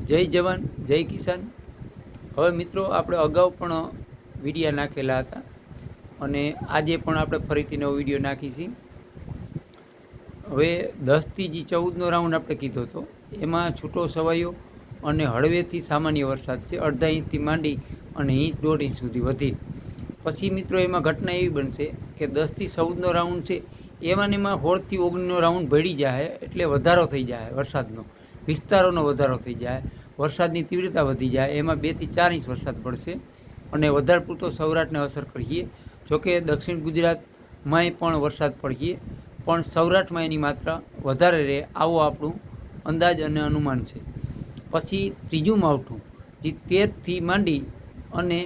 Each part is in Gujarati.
જય જવાન જય કિસાન। હવે મિત્રો આપણે અગાઉ પણ વિડીયો નાખેલા હતા અને આજે પણ આપણે ફરીથી નવો વિડીયો નાખીશું। હવે 10થી જે 14નો રાઉન્ડ આપણે કીધો હતો એમાં છૂટો છવાયો અને હળવેથી સામાન્ય વરસાદ છે, અડધા ઇંચથી માંડી અને ઇંચ 1.5 ઇંચ સુધી વધી। પછી મિત્રો એમાં ઘટના એવી બનશે કે 10થી 14નો રાઉન્ડ છે એમાં 16થી 19નો રાઉન્ડ ભળી જાય, એટલે વધારો થઈ જાય, વરસાદનો વિસ્તારોનો વધારો થઈ જાય, વરસાદની તીવ્રતા વધી જાય, એમાં 2 થી 4 ઇંચ વરસાદ પડશે અને વધારે પૂરતો સૌરાષ્ટ્રને અસર કરીએ। જોકે દક્ષિણ ગુજરાતમાંય પણ વરસાદ પડીએ, પણ સૌરાષ્ટ્રમાં એની માત્રા વધારે રહે આવો આપણું અંદાજ અને અનુમાન છે। પછી ત્રીજું માવઠું જે 13થી માંડી અને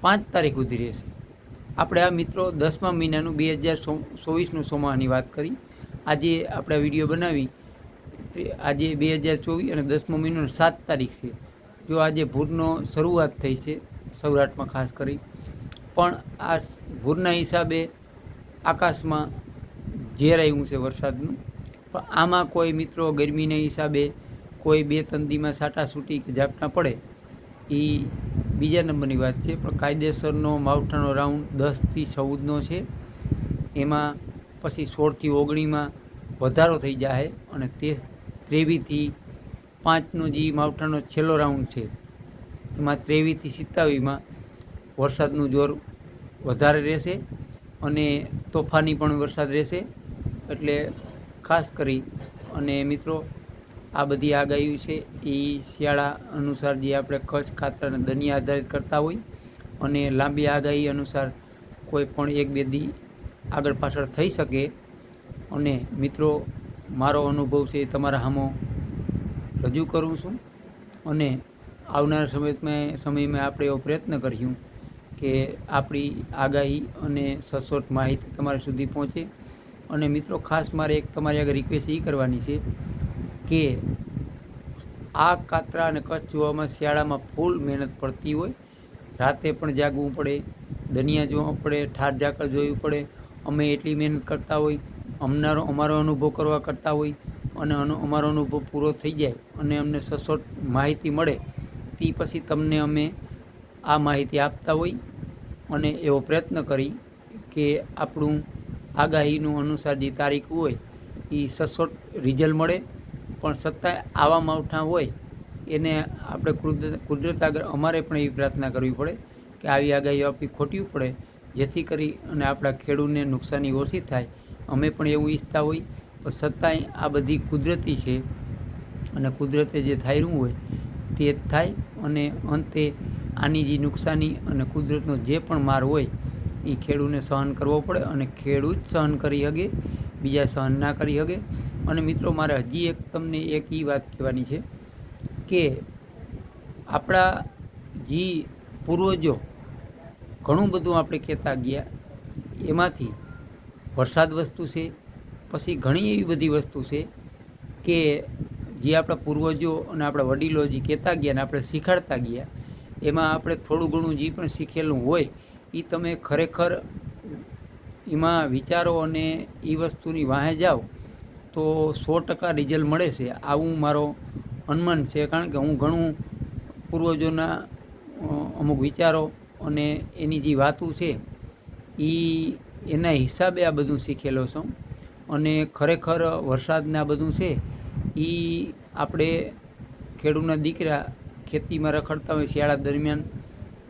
5 તારીખ સુધી રહેશે। આપણે આ મિત્રો 10મા મહિનાનું 2024નું સોમાવાની વાત કરી। આજે આપણે વિડીયો બનાવી, આજે 2024 અને 10મો મહિનો 7 તારીખ છે। જો આજે ભૂરનો શરૂઆત થઈ છે સૌરાષ્ટ્રમાં ખાસ કરી, પણ આ ભૂરના હિસાબે આકાશમાં ઝેર આવ્યું છે વરસાદનું। પણ આમાં કોઈ મિત્રો ગરમીના હિસાબે કોઈ 2-3 દીમાં છાંટાછૂટી કે ઝાપટા પડે એ બીજા નંબરની વાત છે, પણ કાયદેસરનો માવઠાનો રાઉન્ડ 10થી 14નો છે। એમાં પછી 16થી 19માં વધારો થઈ જાય અને 23થી 5નો જે માવઠાનો છેલ્લો રાઉન્ડ છે એમાં 23થી 27માં વરસાદનું જોર વધારે રહેશે અને તોફાની પણ વરસાદ રહેશે। એટલે ખાસ કરી અને મિત્રો આ બધી આગાહી છે એ શિયાળા અનુસાર જે આપણે કચ્છ ખાતર અને દનિયા આધારિત કરતા હોય અને લાંબી આગાહી અનુસાર કોઈ પણ 1-2 દી આગળ પાછળ થઈ શકે। અને મિત્રો મારો અનુભવ છે એ તમારા સામે રજૂ કરું છું અને આવનારા સમયમાં આપણે એવો પ્રયત્ન કરીશું કે આપણી આગાહી અને સચોટ માહિતી તમારા સુધી પહોંચે। અને મિત્રો ખાસ મારે એક તમારી આગળ રિક્વેસ્ટ એ કરવાની છે કે આ કાતરા અને કચ્છ જોવામાં શિયાળામાં ફૂલ મહેનત પડતી હોય, રાતે પણ જાગવું પડે, દનિયા જોવા પડે, ઠાર ઝાકળ જોવી પડે, અમે એટલી મહેનત કરતા હોય, અમારો અનુભવ કરવા કરતા હોય અને અમારો અનુભવ પૂરો થઈ જાય અને અમને સચોટ માહિતી મળે તે પછી તમને અમે આ માહિતી આપતા હોય અને એવો પ્રયત્ન કરી કે આપણું આગાહીનું અનુસાર જે તારીખ હોય એ સચોટ રિઝલ્ટ મળે। પણ છતાંય આવા માવઠા હોય એને આપણે કુદરત આગળ અમારે પણ એવી પ્રાર્થના કરવી પડે કે આવી આગાહીઓ આપણી ખોટવી પડે, જેથી કરી અને આપણા ખેડૂતને નુકસાની ઓછી થાય। અમે પણ એવું ઈચ્છતા હોય, પણ છતાંય આ બધી કુદરતી છે અને કુદરતે જે થાયરું હોય તે જ થાય અને અંતે આની જે નુકસાની અને કુદરતનો જે પણ માર હોય એ ખેડૂતને સહન કરવો પડે અને ખેડૂત સહન કરી શકે, બીજા સહન ના કરી શકે। અને મિત્રો મારે હજી તમને એક એ વાત કહેવાની છે કે આપણા જે પૂર્વજો ઘણું બધું આપણે કહેતા ગયા, એમાંથી વરસાદ વસ્તુ છે, પછી ઘણી એવી બધી વસ્તુ છે કે જે આપણા પૂર્વજો અને આપણા વડીલો જે કહેતા ગયા ને આપણે શીખવાડતા ગયા, એમાં આપણે થોડું ઘણું જે પણ શીખેલું હોય એ તમે ખરેખર એમાં વિચારો અને એ વસ્તુની વાહે જાઓ તો 100% રિઝલ્ટ મળે છે, આવું મારો અનુમાન છે। કારણ કે હું ઘણું પૂર્વજોના અમુક વિચારો અને એની જે વાતો છે એના હિસાબે આ બધું શીખેલો છું અને ખરેખર વરસાદને આ બધું છે એ આપણે ખેડૂતના દીકરા ખેતીમાં રખડતા હોય શિયાળા દરમિયાન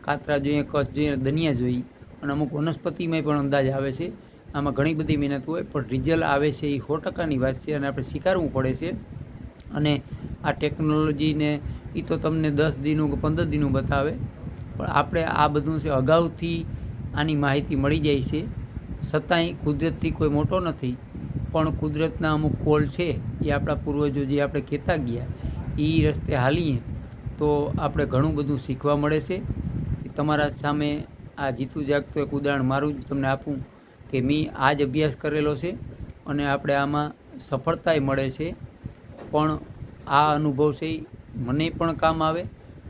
કાતરા જોઈએ, કચ્છ જોઈએ, દનિયા જોઈએ અને અમુક વનસ્પતિમાં પણ અંદાજ આવે છે। આમાં ઘણી બધી મહેનત હોય પણ રિઝલ્ટ આવે છે એ 100%ની વાત છે અને આપણે સ્વીકારવું પડે છે। અને આ ટેકનોલોજીને એ તો તમને 10 દીનું કે 15 દીનું બતાવે, પણ આપણે આ બધું છે અગાઉથી આની માહિતી મળી જાય છે। છતાંય કુદરતથી કોઈ મોટો નથી, પણ કુદરતના અમુક કોલ છે એ આપણા પૂર્વજો જે આપણે કહેતા ગયા એ રસ્તે હાલીએ તો આપણે ઘણું બધું શીખવા મળે છે। તમારા સામે આ જીતું જાગતું એક ઉદાહરણ મારું જ તમને આપું કે મેં આ જ અભ્યાસ કરેલો છે અને આપણે આમાં સફળતાય મળે છે, પણ આ અનુભવ છે મને પણ કામ આવે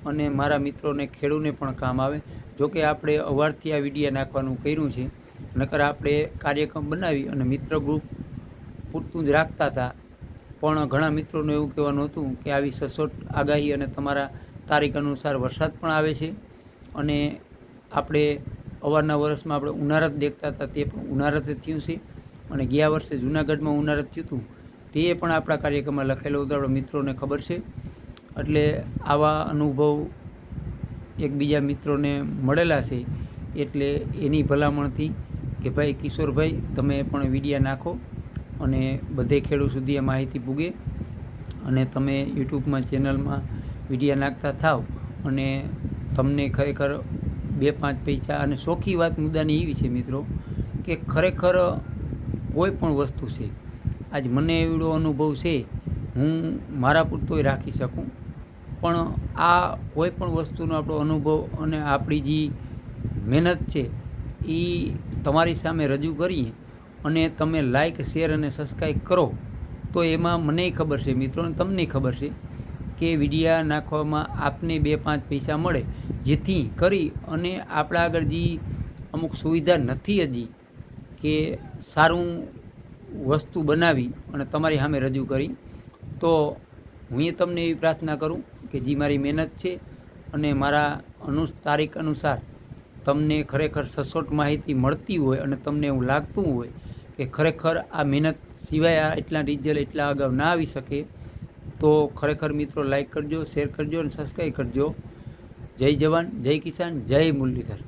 અને મારા મિત્રોને ખેડૂને પણ કામ આવે। જોકે આપણે અવારથી આ વિડીયો નાખવાનું કર્યું છે, નકર આપણે કાર્યક્રમ બનાવી અને મિત્ર ગ્રુપ પૂરતું જ રાખતા હતા, પણ ઘણા મિત્રોનું એવું કહેવાનું હતું કે આવી સચોટ આગાહી અને તમારા તારીખ અનુસાર વરસાદ પણ આવે છે, અને આપણે અવારના વર્ષમાં આપણે ઉનાળત દેખતા હતા તે પણ ઉનાળત થયું છે, અને ગયા વર્ષે જૂનાગઢમાં ઉનાળત થયું હતું તે પણ આપણા કાર્યક્રમમાં લખેલું હતું, આપણા મિત્રોને ખબર છે. એટલે આવા અનુભવ એકબીજા મિત્રોને મળેલા છે, એટલે એની ભલામણથી કે ભાઈ કિશોરભાઈ તમે પણ વિડીયા નાખો અને બધે ખેડૂત સુધી આ માહિતી પૂગે, અને તમે યુટ્યુબમાં ચેનલમાં વિડીયા નાખતા થાવ અને તમને ખરેખર 2-5 પૈસા. અને ચોખ્ખી વાત મુદ્દાની એવી છે મિત્રો કે ખરેખર કોઈ પણ વસ્તુ છે, આજ મને એવડો અનુભવ છે, હું મારા પૂરતોય રાખી શકું, પણ આ કોઈ પણ વસ્તુનો આપણો અનુભવ અને આપણી જે મહેનત છે એ તમારી સામે રજૂ કરીએ અને તમે લાઈક, શેર અને સબસ્ક્રાઈબ કરો તો એમાં મને ખબર છે મિત્રો, અને તમને ખબર છે કે વિડીયા નાખવામાં આપને 2-5 પૈસા મળે, જેથી કરી અને આપણા આગળ જે અમુક સુવિધા નથી હજી કે સારું વસ્તુ બનાવી અને તમારી સામે રજૂ કરી, તો હું એ તમને એવી પ્રાર્થના કરું કે જે મારી મહેનત છે અને મારા તારીખ અનુસાર તમને ખરેખર સચોટ માહિતી મળતી હોય અને તમને એવું લાગતું હોય કે ખરેખર આ મહેનત સિવાય આ એટલા રિઝલ્ટ એટલા અગાઉ ના આવી શકે, તો ખરેખર મિત્રો લાઈક કરજો, શેર કરજો અને સબસ્ક્રાઈબ કરજો. જય જવાન, જય કિસાન, જય મુરલીધર.